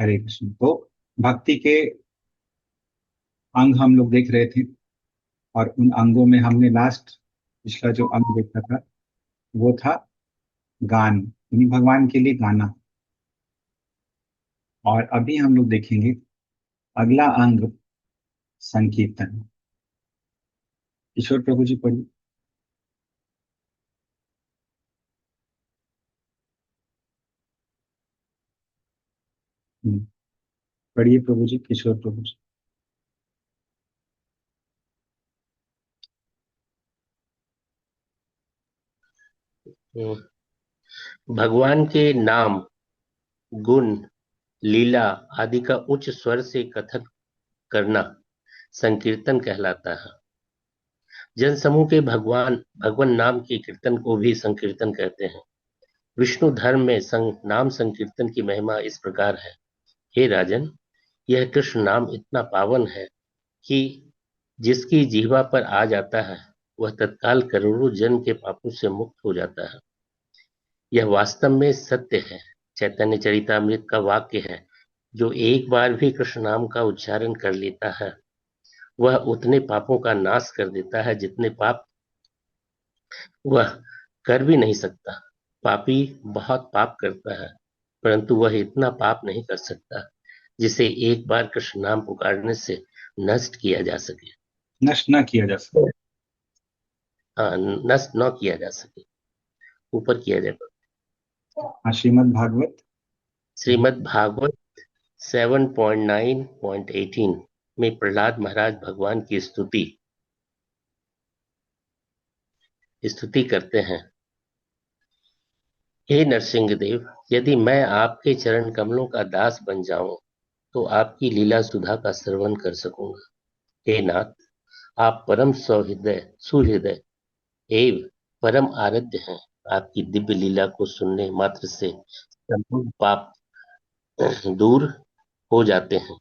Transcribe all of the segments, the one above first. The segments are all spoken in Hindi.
हरे कृष्ण। तो भक्ति के अंग हम लोग देख रहे थे, और उन अंगों में हमने लास्ट पिछला जो अंग देखा था वो था गान, यानी भगवान के लिए गाना। और अभी हम लोग देखेंगे अगला अंग, संकीर्तन। किशोर प्रभु जी पढ़िए। पढ़िए प्रभु जी, किशोर प्रभु जी। भगवान के नाम, गुण, लीला आदि का उच्च स्वर से कथन करना संकीर्तन कहलाता है। जनसमूह के भगवान नाम के कीर्तन को भी संकीर्तन कहते हैं। विष्णु धर्म में नाम संकीर्तन की महिमा इस प्रकार है। हे राजन, यह कृष्ण नाम इतना पावन है कि जिसकी जिह्वा पर आ जाता है वह तत्काल करोड़ों जन्म के पापों से मुक्त हो जाता है। यह वास्तव में सत्य है। चैतन्य चरितामृत का वाक्य है, जो एक बार भी कृष्ण नाम का उच्चारण कर लेता है वह उतने पापों का नाश कर देता है जितने पाप वह कर भी नहीं सकता। पापी बहुत पाप करता है, परंतु वह इतना पाप नहीं कर सकता जिसे एक बार कृष्ण नाम पुकारने से नष्ट किया जा सके। नष्ट न किया जा सकता। हाँ, नष्ट न किया जा सके, ऊपर किया जाए। हाँ, श्रीमद् भागवत। श्रीमद् भागवत 7.9.18 में प्रहलाद महाराज भगवान की स्तुति करते हैं। हे नरसिंहदेव, यदि मैं आपके चरण कमलों का दास बन जाऊं तो आपकी लीला सुधा का श्रवण कर सकूंगा। हे नाथ, आप परम सुहृदय एवं परम आराध्य हैं। आपकी दिव्य लीला को सुनने मात्र से संपूर्ण पाप दूर हो जाते हैं।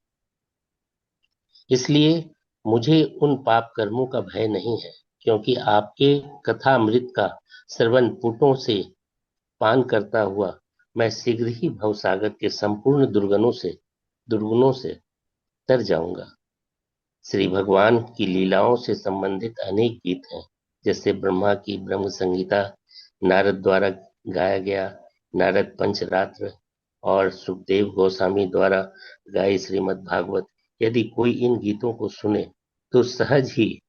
इसलिए मुझे उन पाप कर्मों का भय नहीं है, क्योंकि आपके कथा अमृत का श्रवण पुटों से पान करता हुआ मैं शीघ्र ही भवसागर के संपूर्ण दुर्गुणों से तर जाऊंगा। श्री भगवान की लीलाओं से संबंधित अनेक गीत हैं, जैसे ब्रह्मा की ब्रह्म संगीता, नारद द्वारा गाया गया नारद पंचरात्र और सुखदेव गोस्वामी द्वारा गाई श्रीमद् भागवत। यदि कोई इन गीतों को सुने तो सहज ही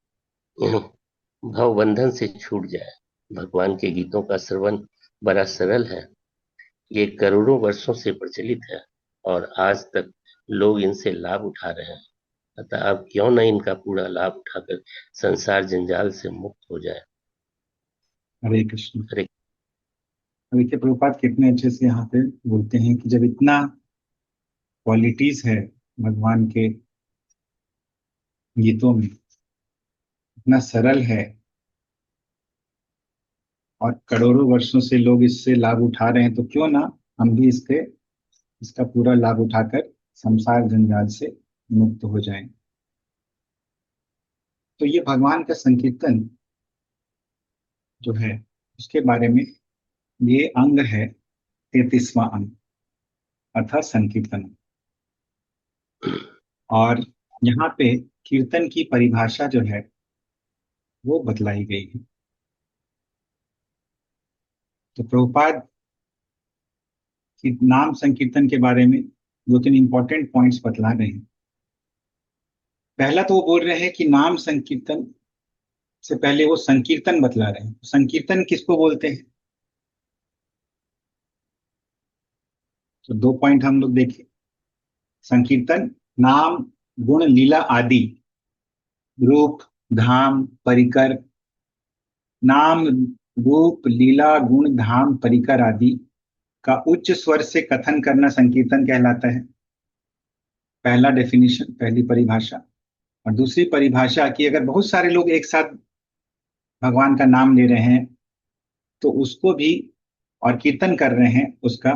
भव बंधन से छूट जाए। भगवान के गीतों का श्रवण बड़ा सरल है। ये करोड़ों वर्षों से प्रचलित है और आज तक लोग इनसे लाभ उठा रहे हैं। अतः अब क्यों न इनका पूरा लाभ उठाकर संसार जंजाल से मुक्त हो जाए। हरे कृष्ण। हरे देखिए प्रभुपाद कितने अच्छे से यहाँ पे बोलते हैं कि जब इतना क्वालिटीज है भगवान के गीतों में, इतना सरल है, और करोड़ों वर्षों से लोग इससे लाभ उठा रहे हैं, तो क्यों ना हम भी इसका पूरा लाभ उठाकर संसार जंजाल से मुक्त हो जाएं। तो ये भगवान का संकीर्तन जो है उसके बारे में, ये अंग है 33वां अंग, अर्थात संकीर्तन। और यहाँ पे कीर्तन की परिभाषा जो है वो बतलाई गई है। तो प्रभुपाद की नाम संकीर्तन के बारे में दो तीन इंपॉर्टेंट पॉइंट्स बतला रहे हैं। पहला तो वो बोल रहे हैं कि नाम संकीर्तन से पहले वो संकीर्तन बतला रहे हैं। संकीर्तन किसको बोलते हैं? तो दो पॉइंट हम लोग देखें। संकीर्तन नाम, गुण, लीला आदि, रूप, धाम, परिकर। नाम, रूप, लीला, गुण, धाम, परिकर आदि का उच्च स्वर से कथन करना संकीर्तन कहलाता है। पहला डेफिनेशन, पहली परिभाषा। और दूसरी परिभाषा कि अगर बहुत सारे लोग एक साथ भगवान का नाम ले रहे हैं तो उसको भी, और कीर्तन कर रहे हैं उसका,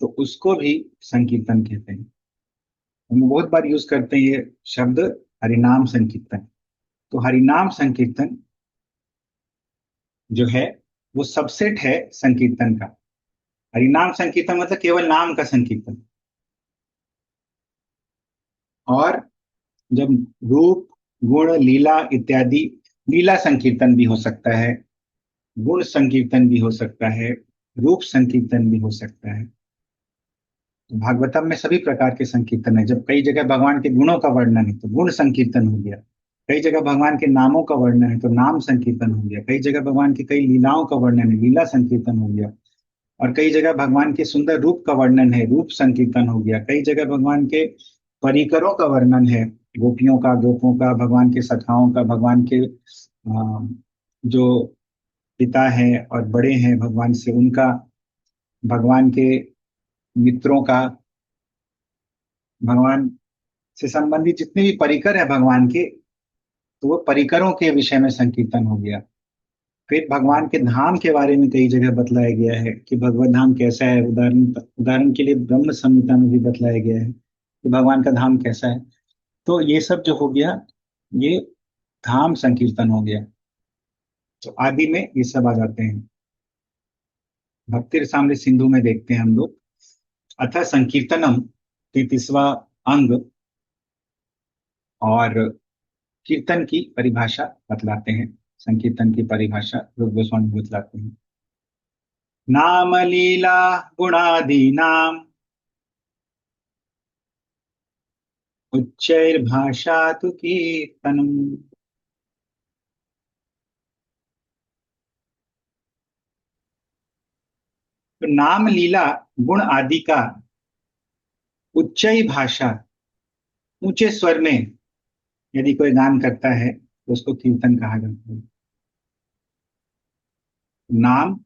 तो उसको भी संकीर्तन कहते हैं। हम बहुत बार यूज करते हैं ये शब्द, हरिनाम संकीर्तन। तो हरिनाम संकीर्तन जो है वो सबसेट है संकीर्तन का। हरिनाम संकीर्तन मतलब केवल नाम का संकीर्तन। और जब रूप, गुण, लीला इत्यादि, लीला संकीर्तन भी हो सकता है, गुण संकीर्तन भी हो सकता है, रूप संकीर्तन भी हो सकता है। तो भागवतम में सभी प्रकार के संकीर्तन है। जब कई जगह भगवान के गुणों का वर्णन है तो गुण संकीर्तन हो गया, कई जगह भगवान के नामों का वर्णन है तो नाम संकीर्तन हो गया, कई जगह भगवान की कई लीलाओं का वर्णन है, लीला संकीर्तन हो गया, और कई जगह भगवान के सुंदर रूप का वर्णन है, रूप संकीर्तन हो गया, कई जगह भगवान के परिकरों का वर्णन है, गोपियों का, गोपों का, भगवान के सखाओं का, भगवान के जो पिता है और बड़े हैं भगवान से उनका, भगवान के मित्रों का, भगवान से संबंधित जितने भी परिकर है भगवान के, तो वो परिकरों के विषय में संकीर्तन हो गया। फिर भगवान के धाम के बारे में कई जगह बतलाया गया है कि भगवत धाम कैसा है। उदाहरण उदाहरण के लिए ब्रह्म संहिता में भी बतलाया गया है कि भगवान का धाम कैसा है। तो ये सब जो हो गया, ये धाम संकीर्तन हो गया। तो आदि में ये सब आ जाते हैं। भक्ति रसामृत सिंधु में देखते हैं हम लोग, अथ संकीर्तनम 33वां अंग, और कीर्तन की परिभाषा बतलाते हैं। संकीर्तन की परिभाषा रूप गोस्वामी बतलाते हैं। नाम लीला गुणादि नाम उच्चैर्भाषा तु कीर्तनम। तो नाम लीला गुण आदि का उच्चई भाषा, ऊंचे स्वर में यदि कोई गान करता है तो उसको कीर्तन कहा जाता है। नाम,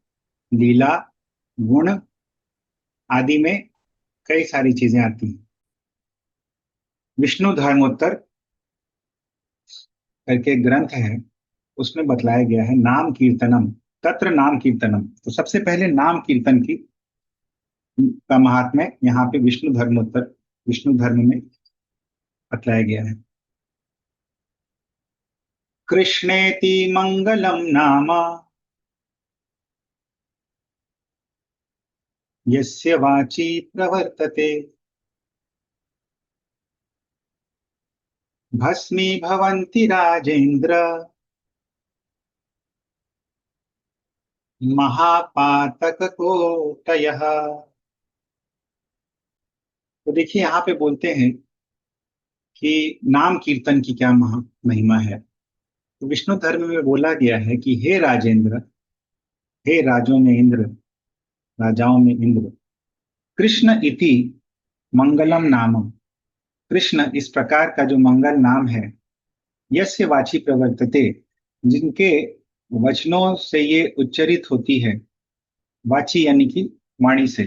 लीला, गुण आदि में कई सारी चीजें आती हैं। विष्णु धर्मोत्तर करके एक ग्रंथ है, उसमें बतलाया गया है नाम कीर्तनम, तत्र नाम कीर्तनम। तो सबसे पहले नाम कीर्तन की का महात्म्य यहाँ पे विष्णु धर्मोत्तर, विष्णु धर्म में बतलाया गया है। कृष्णेति मंगलम नाम यस्य वाची प्रवर्तते भस्मी भवन्ति राजेन्द्र महापातक कोटयः। तो देखिए यहाँ पे बोलते हैं कि नाम कीर्तन की क्या महिमा है। तो विष्णु धर्म में बोला गया है कि हे राजेंद्र, हे राजों में इंद्र, राजाओं में इंद्र, कृष्ण इति मंगलम नामम, कृष्ण इस प्रकार का जो मंगल नाम है, यस्य वाची प्रवर्तते, जिनके वचनों से ये उच्चरित होती है, वाची यानी कि वाणी से,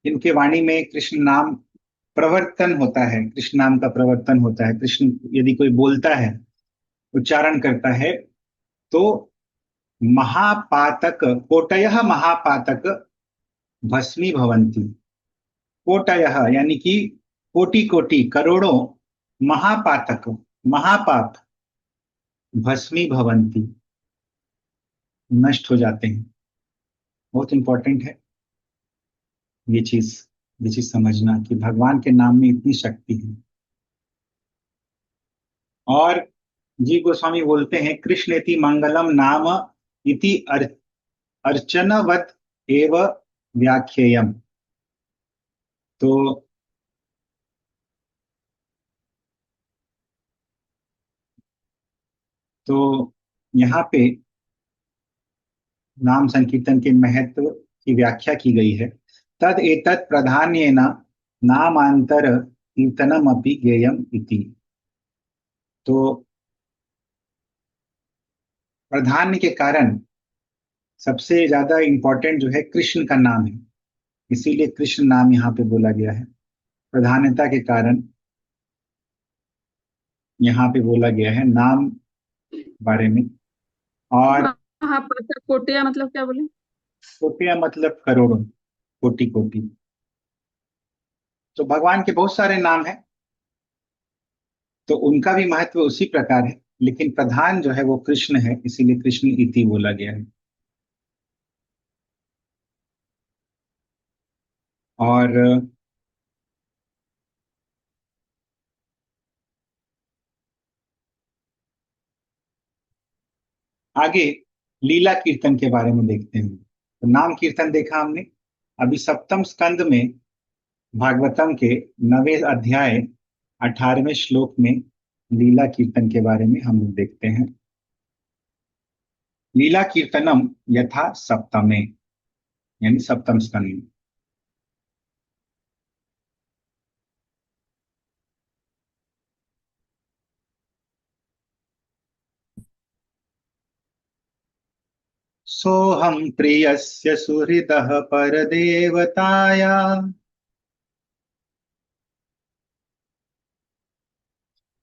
इनके वाणी में कृष्ण नाम प्रवर्तन होता है, कृष्ण नाम का प्रवर्तन होता है। कृष्ण यदि कोई बोलता है, उच्चारण करता है, तो महापातक कोटयः, महापातक भस्मी भवंती। कोटयः यानी कि कोटि कोटि करोड़ों महापातक, महापाप भस्मी भवंती, नष्ट हो जाते हैं। बहुत इंपॉर्टेंट है ये चीज, ये चीज समझना कि भगवान के नाम में इतनी शक्ति है। और जी गोस्वामी बोलते हैं कृष्ण इति मंगलम नाम इति अर्चनवत एव व्याख्येयम। तो तो यहाँ पे नाम संकीर्तन के महत्व की व्याख्या की गई है। तद एतत् प्राधान्येन नामांतर कीर्तनम अपि ज्ञेयम इति। तो प्राधान्य के कारण सबसे ज्यादा इंपॉर्टेंट जो है कृष्ण का नाम है, इसीलिए कृष्ण नाम यहाँ पे बोला गया है। प्राधान्यता के कारण यहाँ पे बोला गया है नाम बारे में। और महापात्र कोटिया मतलब क्या बोले? कोटिया मतलब करोड़ों, कोटि कोटि। तो भगवान के बहुत सारे नाम हैं, तो उनका भी महत्व उसी प्रकार है, लेकिन प्रधान जो है वो कृष्ण है, इसीलिए कृष्ण इति बोला गया है। और आगे लीला कीर्तन के बारे में देखते हैं। तो नाम कीर्तन देखा हमने। अभी सप्तम स्कंद में भागवतम के 9वें अध्याय 18वें श्लोक में लीला कीर्तन के बारे में हम लोग देखते हैं। लीला कीर्तनम यथा सप्तमे, यानी सप्तम स्कंद में। सोहम प्रियस्य सुहृदः परदेवताया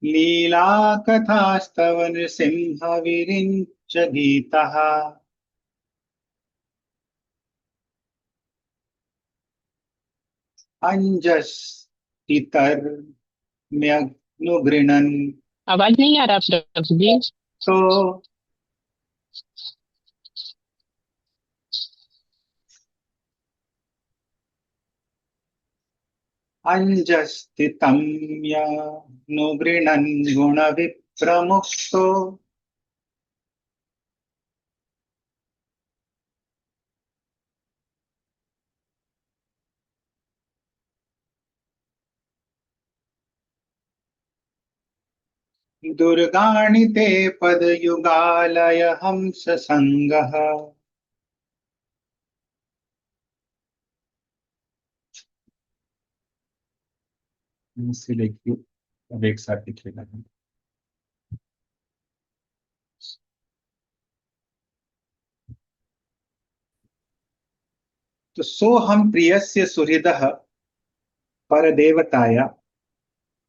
लीला कथास्तव नृसिंह विरिञ्च गीतः। अंजस्तितर्म्यनुगृणन्। आवाज नहीं आ रहा आप डॉक्टर जी? तो अंजस्तितम्यनुगृणन् गुणविप्रमुक्तो दुर्गाणि ते पदयुगालय हंस संगः। से देखिए, अब एक साथ लिखेगा। तो सो हम प्रियस्य सुहृदः परदेवताया,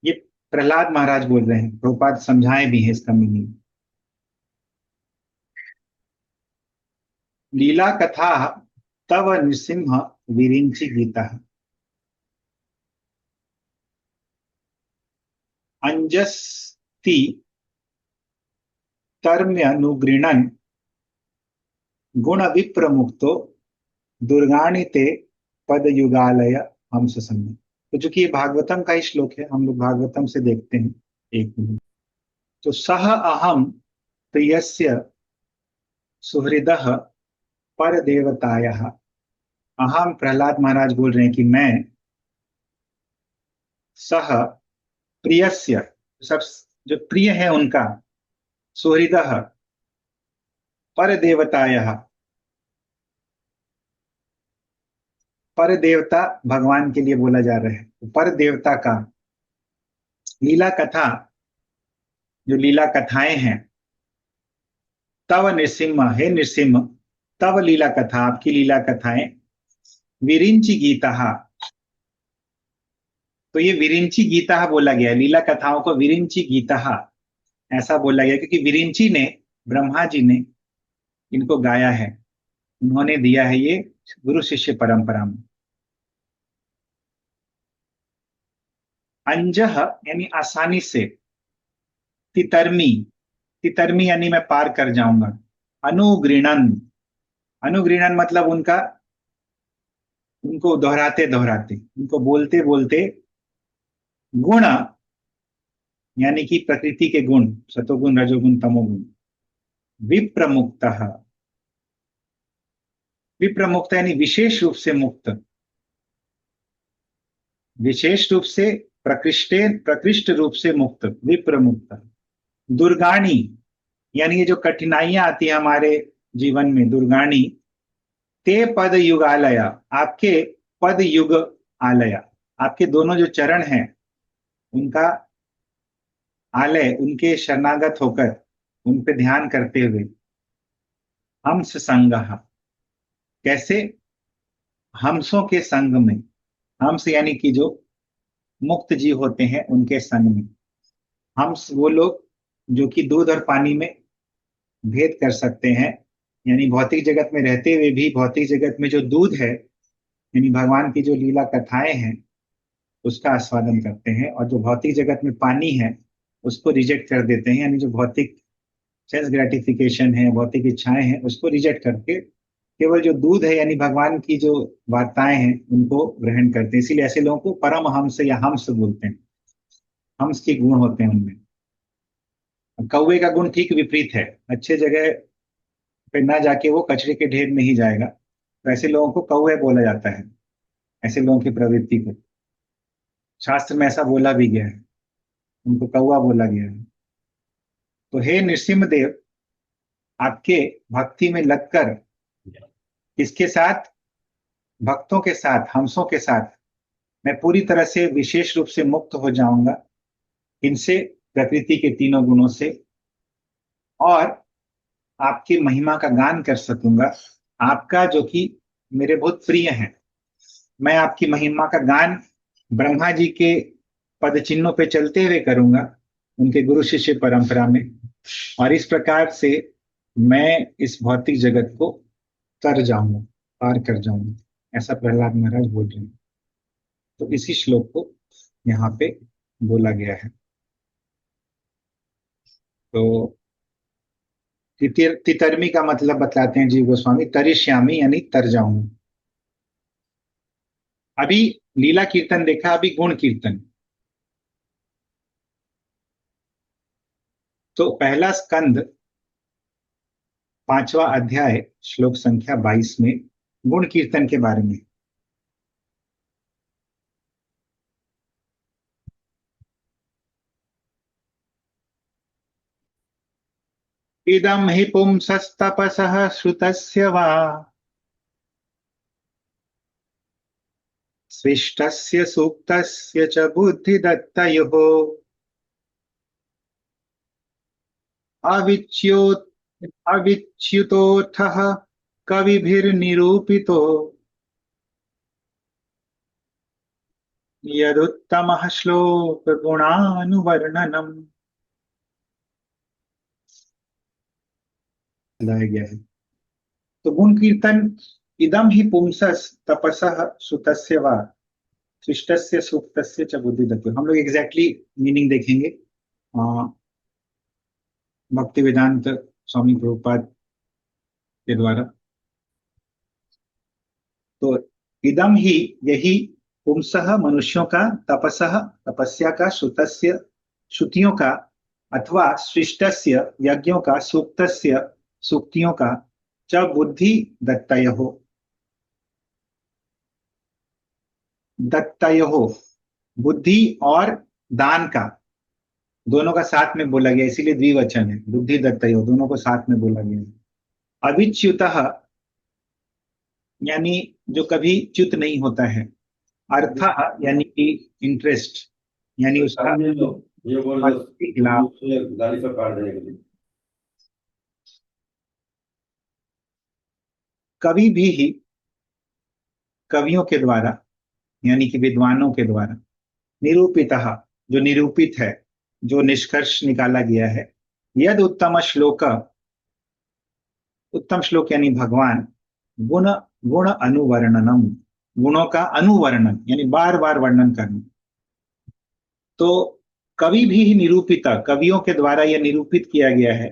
ये प्रहलाद महाराज बोल रहे हैं, प्रभुपाद समझाए भी हैं इसका मीनिंग। लीला कथा तव नृसिंह विरिंचि गीता अंजस्ति तर्म्यनुगृणन् गुण विप्रमुक्तो दुर्गाणि ते पदयुगालय हंस संग। तो चूंकि ये भागवतम का ही श्लोक है, हम लोग भागवतम से देखते हैं। एक मिनट। तो सह अहम प्रियस्य सुहृदः परदेवतायः। अहम प्रहलाद महाराज बोल रहे हैं कि मैं सह प्रियस्य, सब जो प्रिय है उनका, सुहृदः परदेवतायः, पर देवता भगवान के लिए बोला जा रहा है, पर देवता का लीला कथा, जो लीला कथाएं हैं, तव नृसिंह, हे नृसिंह, तव लीला कथा, आपकी लीला कथाएं, विरिंचि गीता। तो ये विरिंचि गीता बोला गया, लीला कथाओं को विरिंचि गीता ऐसा बोला गया क्योंकि विरिंचि ने, ब्रह्मा जी ने इनको गाया है, उन्होंने दिया है ये गुरु शिष्य परंपरा में। अंजह यानी आसानी से, तितर्मी, तितर्मी यानी मैं पार कर जाऊंगा, अनुगृणन, अनुगृणन मतलब उनका, उनको दोहराते दोहराते, उनको बोलते बोलते, गुण यानी कि प्रकृति के गुण, सतोगुण रजोगुण तमोगुण, विप्रमुक्त, विप्रमुक्त यानी विशेष रूप से मुक्त, विशेष रूप से प्रकृष्ट रूप से मुक्त, विप्रमुक्त। दुर्गाणी यानी ये जो कठिनाइयां आती है हमारे जीवन में, दुर्गाणी, ते पद युगालया, आपके पद युग आलया, आपके दोनों जो चरण हैं उनका आलय, उनके शरणागत होकर, उन पे ध्यान करते हुए, हंस संगः, कैसे? हंसों के संग में, हंस यानी कि जो मुक्त जीव होते हैं उनके संग में। हंस वो लोग जो कि दूध और पानी में भेद कर सकते हैं, यानी भौतिक जगत में रहते हुए भी भौतिक जगत में जो दूध है, यानी भगवान की जो लीला कथाएं हैं उसका आस्वादन करते हैं, और जो भौतिक जगत में पानी है उसको रिजेक्ट कर देते हैं, यानी जो भौतिक सेंस ग्रेटिफिकेशन है, भौतिक इच्छाएं हैं, उसको रिजेक्ट करके केवल जो दूध है यानी भगवान की जो वार्ताएं हैं उनको ग्रहण करते हैं। इसीलिए ऐसे लोगों को परम हंस या हंस बोलते हैं। हंस के गुण होते हैं उनमें। कौवे का गुण ठीक विपरीत है, अच्छे जगह फिर ना जाके वो कचरे के ढेर में ही जाएगा। तो ऐसे लोगों को कौवे बोला जाता है, ऐसे लोगों की प्रवृत्ति को। शास्त्र में ऐसा बोला भी गया है, उनको कौवा बोला गया है। तो हे नृसिंहदेव, आपके भक्ति में लगकर इसके साथ, भक्तों के साथ, हंसों के साथ मैं पूरी तरह से विशेष रूप से मुक्त हो जाऊंगा इनसे, प्रकृति के तीनों गुणों से, और आपकी महिमा का गान कर सकूंगा, आपका जो कि मेरे बहुत प्रिय है। मैं आपकी महिमा का गान ब्रह्मा जी के पद चिन्हों पे चलते हुए करूंगा, उनके गुरु शिष्य परंपरा में, और इस प्रकार से मैं इस भौतिक जगत को तर जाऊंगा, पार कर जाऊंगा, ऐसा प्रहलाद महाराज बोल रहे हैं। तो इसी श्लोक को यहाँ पे बोला गया है। तो तितरमी का मतलब बतलाते हैं जीव गोस्वामी, तरिश्यामी यानी तर जाऊंगा। अभी लीला कीर्तन देखा, अभी गुण कीर्तन। तो पहला स्कंद 5वां अध्याय श्लोक संख्या 22 में गुण कीर्तन के बारे में। इदं हि पुंसस्तपसः श्रुतस्य वा स्विष्टस्य सूक्तस्य च बुद्धिदत्तयोः अविच्यो अविच्युतोऽर्थः कविभिर्निरूपितो यदुत्तमः श्लोक गुणानुवर्णनम। लाया गया है। तो गुण कीर्तन, इदम ही पुंसस तपसः सुतस्य वा शिष्टस्य सूक्तस्य च बुद्धिदत्तो। हम लोग एग्जैक्टली मीनिंग देखेंगे भक्ति वेदांत स्वामी प्रभुपाद के द्वारा। तो इदम ही, यही, पुंसः मनुष्यों का, तपसः तपस्या का, सुतस्य श्रुतियों का, अथवा सृष्टस्य यज्ञों का, सूक्तस्य सूक्तियों का, च बुद्धि दत्तयो, दत्तयो बुद्धि और दान का, दोनों का साथ में बोला गया, इसीलिए द्विवचन है, बुद्धि दत्तयो, दोनों को साथ में बोला गया है। अविच्युतः यानी जो कभी च्युत नहीं होता है, अर्थ यानी कि इंटरेस्ट, यानी उसका आर्थिक लाभ। गाड़ी से काट देने के लिए कभी भी ही कवियों के द्वारा यानी कि विद्वानों के द्वारा, निरूपितः जो निरूपित है, जो निष्कर्ष निकाला गया है, यद उत्तम श्लोक, उत्तम श्लोक यानी भगवान, गुण गुण अनुवर्णनम, गुणों का अनुवर्णन यानी बार बार वर्णन करना। तो कवि भी ही निरूपित, कवियों के द्वारा यह निरूपित किया गया है,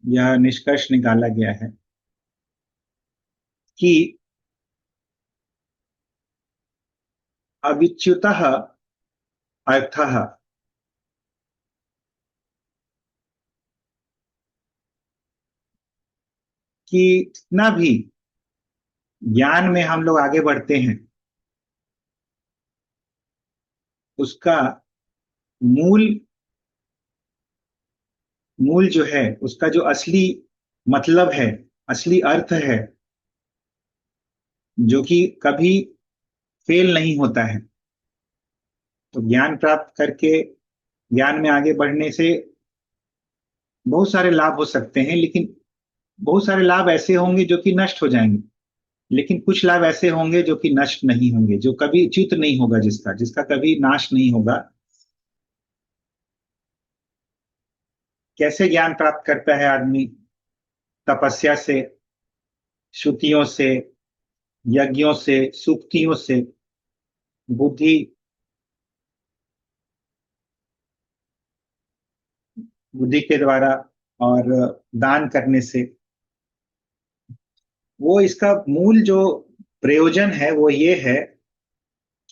यह निष्कर्ष निकाला गया है कि अविच्युतः अर्थः, कि कितना भी ज्ञान में हम लोग आगे बढ़ते हैं, उसका मूल मूल जो है, उसका जो असली मतलब है, असली अर्थ है, जो कि कभी फेल नहीं होता है। तो ज्ञान प्राप्त करके, ज्ञान में आगे बढ़ने से बहुत सारे लाभ हो सकते हैं, लेकिन बहुत सारे लाभ ऐसे होंगे जो कि नष्ट हो जाएंगे, लेकिन कुछ लाभ ऐसे होंगे जो कि नष्ट नहीं होंगे, जो कभी च्युत नहीं होगा, जिसका जिसका कभी नाश नहीं होगा। कैसे ज्ञान प्राप्त करता है आदमी? तपस्या से, श्रुतियों से, यज्ञों से, सूक्तियों से, बुद्धि बुद्धि के द्वारा, और दान करने से। वो इसका मूल जो प्रयोजन है वो ये है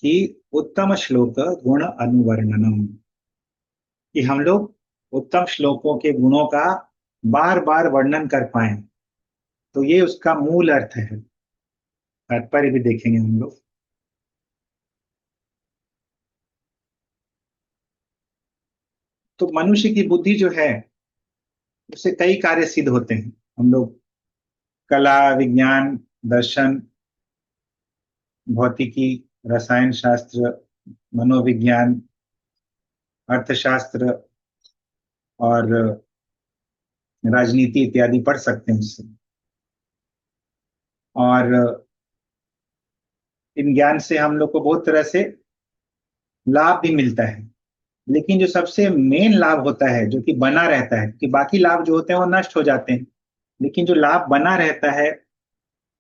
कि उत्तम श्लोक गुण अनुवर्णनम, कि हम लोग उत्तम श्लोकों के गुणों का बार बार वर्णन कर पाए। तो ये उसका मूल अर्थ है। तात्पर्य भी देखेंगे हम लोग। तो मनुष्य की बुद्धि जो है उससे कई कार्य सिद्ध होते हैं। हम लोग कला, विज्ञान, दर्शन, भौतिकी, रसायन शास्त्र, मनोविज्ञान, अर्थशास्त्र और राजनीति इत्यादि पढ़ सकते हैं उससे। और इन ज्ञान से हम लोग को बहुत तरह से लाभ भी मिलता है। लेकिन जो सबसे मेन लाभ होता है, जो कि बना रहता है, कि बाकी लाभ जो होते हैं वो नष्ट हो जाते हैं, लेकिन जो लाभ बना रहता है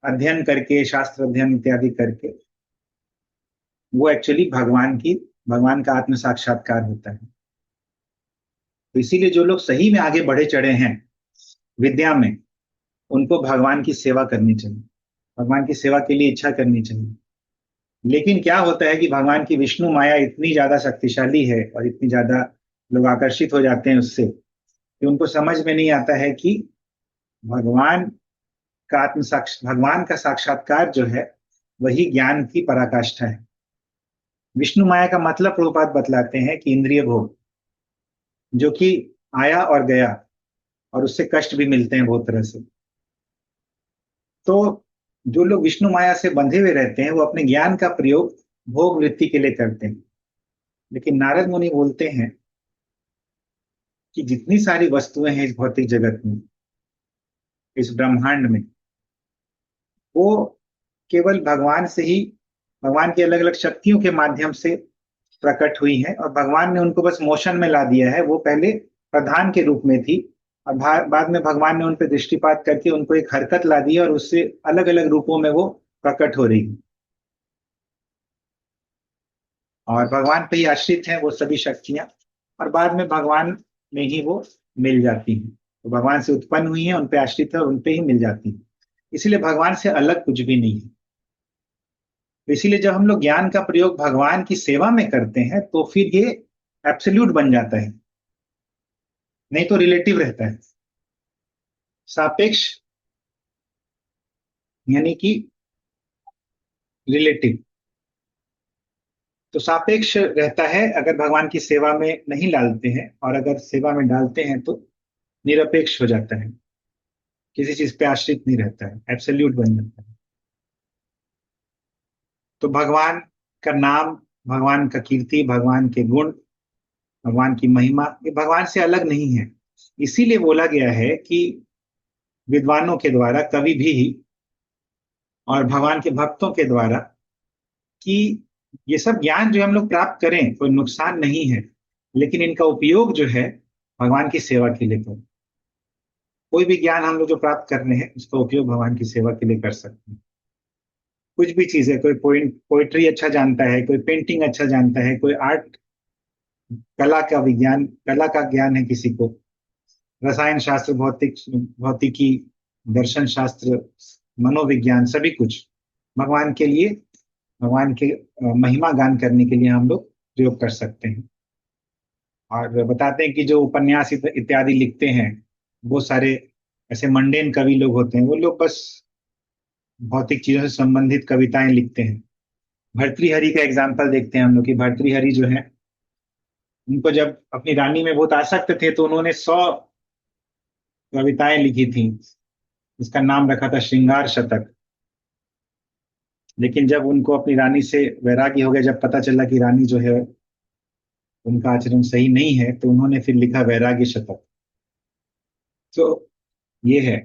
अध्ययन करके, शास्त्र अध्ययन इत्यादि करके, वो एक्चुअली भगवान का आत्म साक्षात्कार होता है। तो इसीलिए जो लोग सही में आगे बढ़े चढ़े हैं विद्या में, उनको भगवान की सेवा करनी चाहिए, भगवान की सेवा के लिए इच्छा करनी चाहिए। लेकिन क्या होता है कि भगवान की विष्णु माया इतनी ज्यादा शक्तिशाली है और इतनी ज्यादा लोग आकर्षित हो जाते हैं उससे, कि उनको समझ में नहीं आता है कि भगवान भगवान का साक्षात्कार जो है वही ज्ञान की पराकाष्ठा है। विष्णु माया का मतलब प्रभुपाद बतलाते हैं कि इंद्रिय भोग, जो कि आया और गया, और उससे कष्ट भी मिलते हैं बहुत तरह से। तो जो लोग विष्णु माया से बंधे हुए रहते हैं वो अपने ज्ञान का प्रयोग भोग वृत्ति के लिए करते हैं। लेकिन नारद मुनि बोलते हैं कि जितनी सारी वस्तुएं हैं इस भौतिक जगत में, इस ब्रह्मांड में, वो केवल भगवान से ही, भगवान की अलग अलग शक्तियों के माध्यम से प्रकट हुई हैं, और भगवान ने उनको बस मोशन में ला दिया है। वो पहले प्रधान के रूप में थी, और बाद में भगवान ने उन पर दृष्टिपात करके उनको एक हरकत ला दी, और उससे अलग अलग रूपों में वो प्रकट हो रही है। और भगवान पे ही आश्रित हैं वो सभी शक्तियां, और बाद में भगवान में ही वो मिल जाती हैं। तो भगवान से उत्पन्न हुई हैं, उन पे आश्रित है और उन पे ही मिल जाती हैं। इसीलिए भगवान से अलग कुछ भी नहीं है। तो इसीलिए जब हम लोग ज्ञान का प्रयोग भगवान की सेवा में करते हैं तो फिर ये एब्सोल्यूट बन जाता है, नहीं तो रिलेटिव रहता है, सापेक्ष, यानी कि रिलेटिव। तो सापेक्ष रहता है अगर भगवान की सेवा में नहीं डालते हैं, और अगर सेवा में डालते हैं तो निरपेक्ष हो जाता है, किसी चीज पे आश्रित नहीं रहता है, एब्सोल्यूट बन जाता है। तो भगवान का नाम, भगवान का कीर्ति, भगवान के गुण, भगवान की महिमा, ये भगवान से अलग नहीं है। इसीलिए बोला गया है कि विद्वानों के द्वारा कभी भी, और भगवान के भक्तों के द्वारा, कि ये सब ज्ञान जो हम लोग प्राप्त करें कोई नुकसान नहीं है, लेकिन इनका उपयोग जो है भगवान की सेवा के लिए करें। कोई भी ज्ञान हम लोग जो प्राप्त कर रहे हैं उसका उपयोग भगवान की सेवा के लिए कर सकते हैं। कुछ भी चीज है, कोई पोइट्री अच्छा जानता है, कोई पेंटिंग अच्छा जानता है, कोई आर्ट, कला का ज्ञान है किसी को, रसायन शास्त्र, भौतिकी, दर्शन शास्त्र, मनोविज्ञान, सभी कुछ भगवान के लिए, भगवान के महिमा गान करने के लिए हम लोग प्रयोग कर सकते हैं। और बताते हैं कि जो उपन्यास इत्यादि लिखते हैं वो सारे ऐसे मंडेन कवि लोग होते हैं, वो लोग बस भौतिक चीजों से संबंधित कविताएं लिखते हैं। भर्तृहरि का एग्जाम्पल देखते हैं हम लोग कि भर्तृहरि जो है, उनको जब अपनी रानी में बहुत आसक्त थे तो उन्होंने 100 कविताएं लिखी थी, इसका नाम रखा था श्रृंगार शतक। लेकिन जब उनको अपनी रानी से वैराग्य हो गया, जब पता चला कि रानी जो है उनका आचरण सही नहीं है, तो उन्होंने फिर लिखा वैराग्य शतक। तो ये है,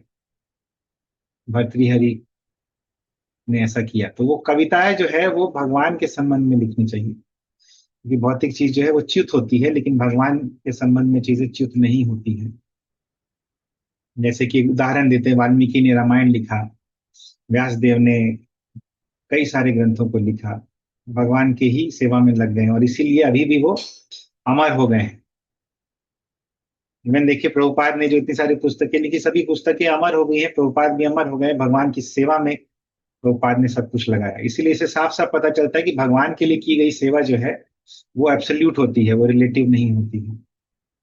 भर्तृहरि ने ऐसा किया। तो वो कविताएं जो है वो भगवान के संबंध में लिखनी चाहिए, क्योंकि भौतिक चीज जो है वो च्युत होती है, लेकिन भगवान के संबंध में चीजें च्युत नहीं होती हैं। जैसे कि उदाहरण देते हैं, वाल्मीकि ने रामायण लिखा, व्यासदेव ने कई सारे ग्रंथों को लिखा, भगवान के ही सेवा में लग गए, और इसीलिए अभी भी वो अमर हो गए हैं। इवन देखिए, प्रभुपाद ने जो इतनी सारी पुस्तकें लिखी, सभी पुस्तकें अमर हो गई हैं, प्रभुपाद भी अमर हो गए। भगवान की सेवा में प्रभुपाद ने सब कुछ लगाया। इसीलिए इसे साफ साफ पता चलता है कि भगवान के लिए की गई सेवा जो है वो एब्सोल्यूट होती है, वो रिलेटिव नहीं होती है।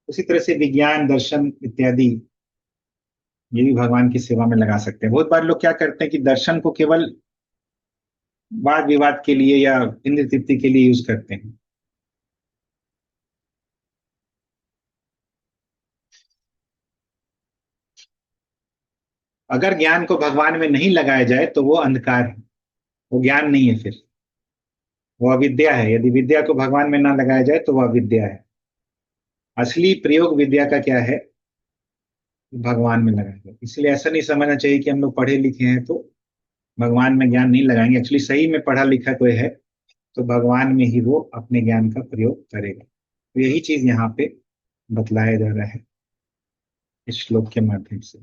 उसी तरह से विज्ञान, दर्शन इत्यादि ये भी भगवान की सेवा में लगा सकते हैं। बहुत बार लोग क्या करते हैं कि दर्शन को केवल वाद विवाद के लिए या इंद्र तृप्ति के लिए यूज करते हैं। अगर ज्ञान को भगवान में नहीं लगाया जाए तो वो अंधकार है, वो ज्ञान नहीं है, फिर वो अविद्या है। यदि विद्या को भगवान में ना लगाया जाए तो वो अविद्या है। असली प्रयोग विद्या का क्या है? भगवान में लगाया जाए। इसलिए ऐसा नहीं समझना चाहिए कि हम लोग पढ़े लिखे हैं तो भगवान में ज्ञान नहीं लगाएंगे। एक्चुअली सही में पढ़ा लिखा कोई है तो भगवान में ही वो अपने ज्ञान का प्रयोग करेगा। तो यही चीज यहाँ पे बतलाया जा रहा है इस श्लोक के माध्यम से।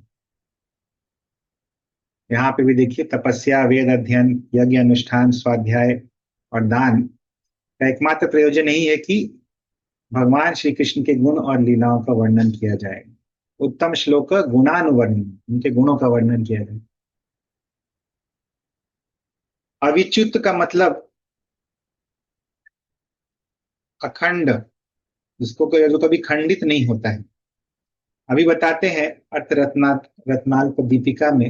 यहाँ पे भी देखिए, तपस्या, वेद अध्ययन, यज्ञ अनुष्ठान, स्वाध्याय और दान का एकमात्र प्रयोजन यही है कि भगवान श्री कृष्ण के गुण और लीलाओं का वर्णन किया जाए। उत्तम श्लोक गुणानुवर्णन, उनके गुणों का वर्णन किया जाए। अविच्युत का मतलब अखंड, जो कभी खंडित नहीं होता है। अभी बताते हैं अर्थ रत्नाल्प दीपिका में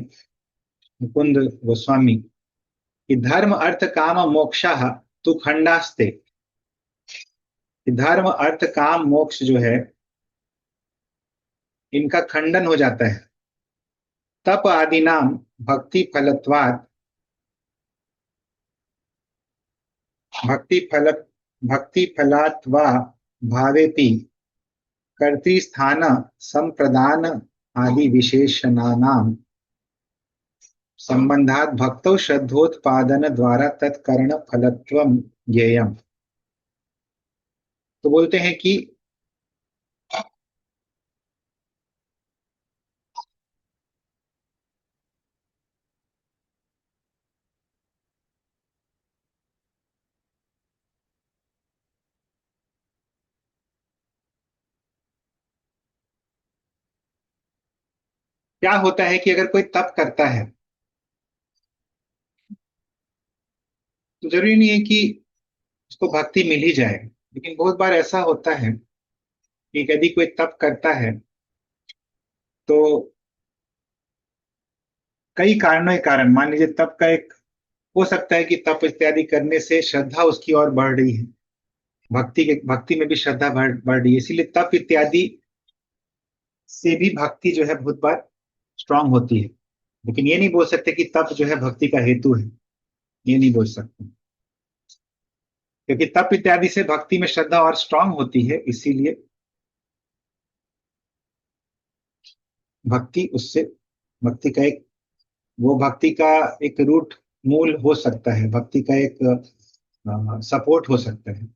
मुकुंद गोस्वामी कि धर्म अर्थ काम मोक्षः तु खंडास्ते। कि धर्म अर्थ काम मोक्ष जो है इनका खंडन हो जाता है। तप आदि नाम भक्ति फलत्वात्, भक्ति फल भक्ति फलात् वा भावेपि कर्तृस्थान संप्रदान आदि विशेषणानाम संबंधात भक्तौ श्रद्धोत्पादन द्वारा तत्कर्ण फलत्वम ज्ञेयम्। तो बोलते हैं कि क्या होता है कि अगर कोई तप करता है तो जरूरी नहीं है कि उसको भक्ति मिल ही जाए। लेकिन बहुत बार ऐसा होता है कि यदि कोई तप करता है तो कई कारणों के कारण, मान लीजिए तप का एक हो सकता है कि तप इत्यादि करने से श्रद्धा उसकी और बढ़ रही है, भक्ति में भी श्रद्धा बढ़ रही है, इसीलिए तप इत्यादि से भी भक्ति जो है बहुत बार स्ट्रांग होती है। लेकिन ये नहीं बोल सकते कि तप जो है भक्ति का हेतु है, ये नहीं बोल सकते, क्योंकि तप इत्यादि से भक्ति में श्रद्धा और स्ट्रांग होती है। इसीलिए भक्ति उससे भक्ति का एक वो भक्ति का एक रूट मूल हो सकता है, भक्ति का एक सपोर्ट हो सकता है।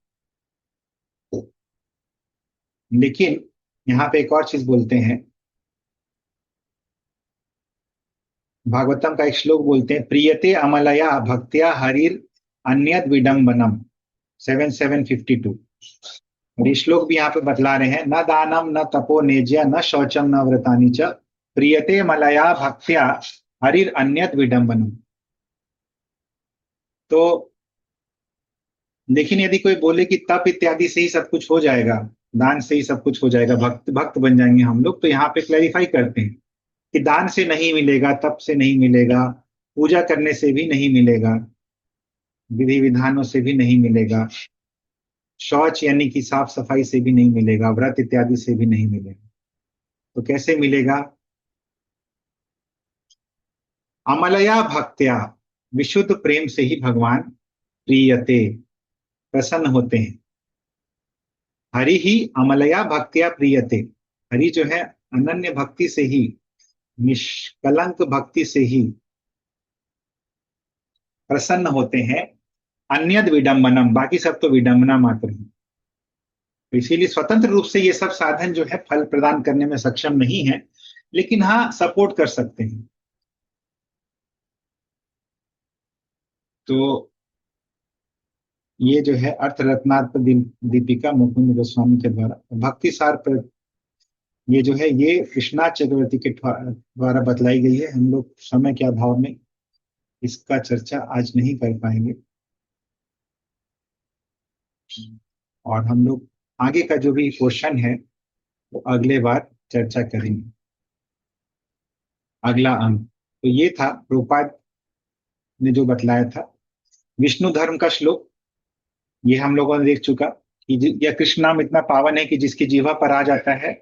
लेकिन यहाँ पे एक और चीज बोलते हैं, भागवतम का एक श्लोक बोलते हैं, प्रियते अमलया भक्त्या हरिर अन्यद विडम्बनम 7752। और ये श्लोक भी यहाँ पे बतला रहे हैं, न दानम न तपो नेज्य न शौचम न व्रतानि च प्रियते मलया भक्त्या हरिर अन्यद विडम्बनम। तो लेकिन यदि कोई बोले कि तप इत्यादि से ही सब कुछ हो जाएगा, दान से ही सब कुछ हो जाएगा, भक्त भक्त बन जाएंगे हम लोग, तो यहाँ पे क्लैरिफाई करते हैं कि दान से नहीं मिलेगा, तप से नहीं मिलेगा, पूजा करने से भी नहीं मिलेगा, विधि विधानों से भी नहीं मिलेगा, शौच यानी कि साफ सफाई से भी नहीं मिलेगा, व्रत इत्यादि से भी नहीं मिलेगा। तो कैसे मिलेगा? अमलया भक्त्या, विशुद्ध प्रेम से ही भगवान प्रीयते, प्रसन्न होते हैं। हरि ही अमलया भक्त्या प्रीयते, हरि जो है अनन्य भक्ति से ही, निष्कलंक भक्ति से ही प्रसन्न होते हैं। अन्यद विडंबनम, बाकी सब तो विडंबना मात्र है। तो इसीलिए स्वतंत्र रूप से ये सब साधन जो है फल प्रदान करने में सक्षम नहीं है, लेकिन हाँ सपोर्ट कर सकते हैं। तो ये जो है अर्थ रत्नात्म दीपिका मुकुंद गोस्वामी के द्वारा भक्ति सार पर, ये जो है ये विश्वनाथ चक्रवर्ती के द्वारा बतलाई गई है। हम लोग समय के अभाव में इसका चर्चा आज नहीं कर पाएंगे, और हम लोग आगे का जो भी क्वेश्चन है वो अगले बार चर्चा करेंगे। अगला अंग। तो ये था प्रभुपाद ने जो बतलाया था। विष्णु धर्म का श्लोक ये हम लोगों ने देख चुका कि यह कृष्ण नाम इतना पावन है कि जिसकी जीवा पर आ जाता है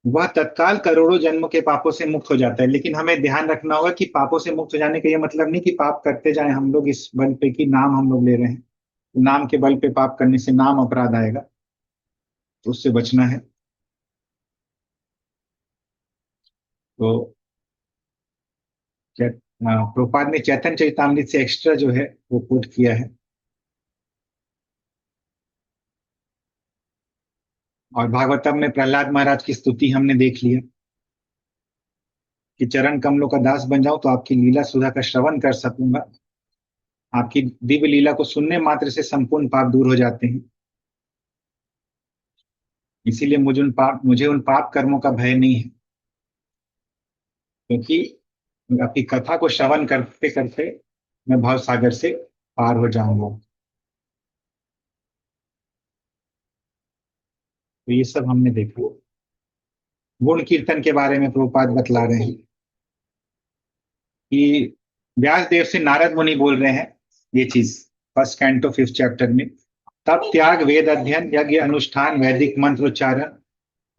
वह तत्काल करोड़ों जन्म के पापों से मुक्त हो जाता है। लेकिन हमें ध्यान रखना होगा कि पापों से मुक्त हो जाने का ये मतलब नहीं कि पाप करते जाएं हम लोग इस बल पे कि नाम हम लोग ले रहे हैं। नाम के बल पे पाप करने से नाम अपराध आएगा, तो उससे बचना है। तो प्रभुपाद ने चैतन्य चरितामृत से एक्स्ट्रा जो है वो कोट किया है। और भागवतम में प्रहलाद महाराज की स्तुति हमने देख लिया कि चरण कमलों का दास बन जाऊं तो आपकी लीला सुधा का श्रवण कर सकूंगा। आपकी दिव्य लीला को सुनने मात्र से संपूर्ण पाप दूर हो जाते हैं। इसीलिए मुझे उन पाप कर्मों का भय नहीं है, क्योंकि आपकी कथा को श्रवण करते करते मैं भव सागर से पार हो जाऊंगा। तो ये सब हमने देखा। गुण कीर्तन के बारे में प्रभुपाद बतला रहे हैं कि व्यास देव से नारद मुनि बोल रहे हैं ये चीज, फर्स्ट कैंटो 5th चैप्टर में। तप त्याग वेद अध्ययन यज्ञ अनुष्ठान वैदिक मंत्रोच्चारण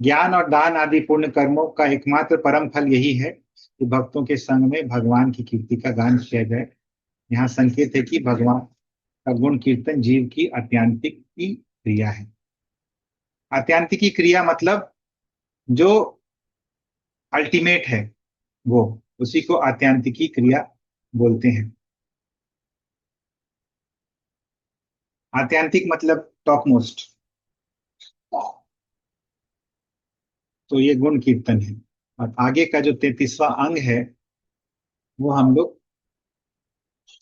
ज्ञान और दान आदि पुण्य कर्मों का एकमात्र परम फल यही है कि भक्तों के संग में भगवान की कीर्ति का गान किया जाए। यहाँ संकेत है कि भगवान का गुण कीर्तन जीव की आत्यांतिक की क्रिया है। आत्यांतिकी क्रिया मतलब जो अल्टीमेट है वो, उसी को आत्यांतिकी क्रिया बोलते हैं। आत्यांतिक मतलब टॉप मोस्ट। तो ये गुण कीर्तन है। और आगे का जो 33वां अंग है वो हम लोग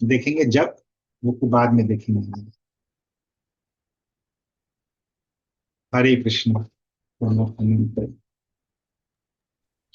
देखेंगे जब, वो बाद में देखेंगे। हरे कृष्ण।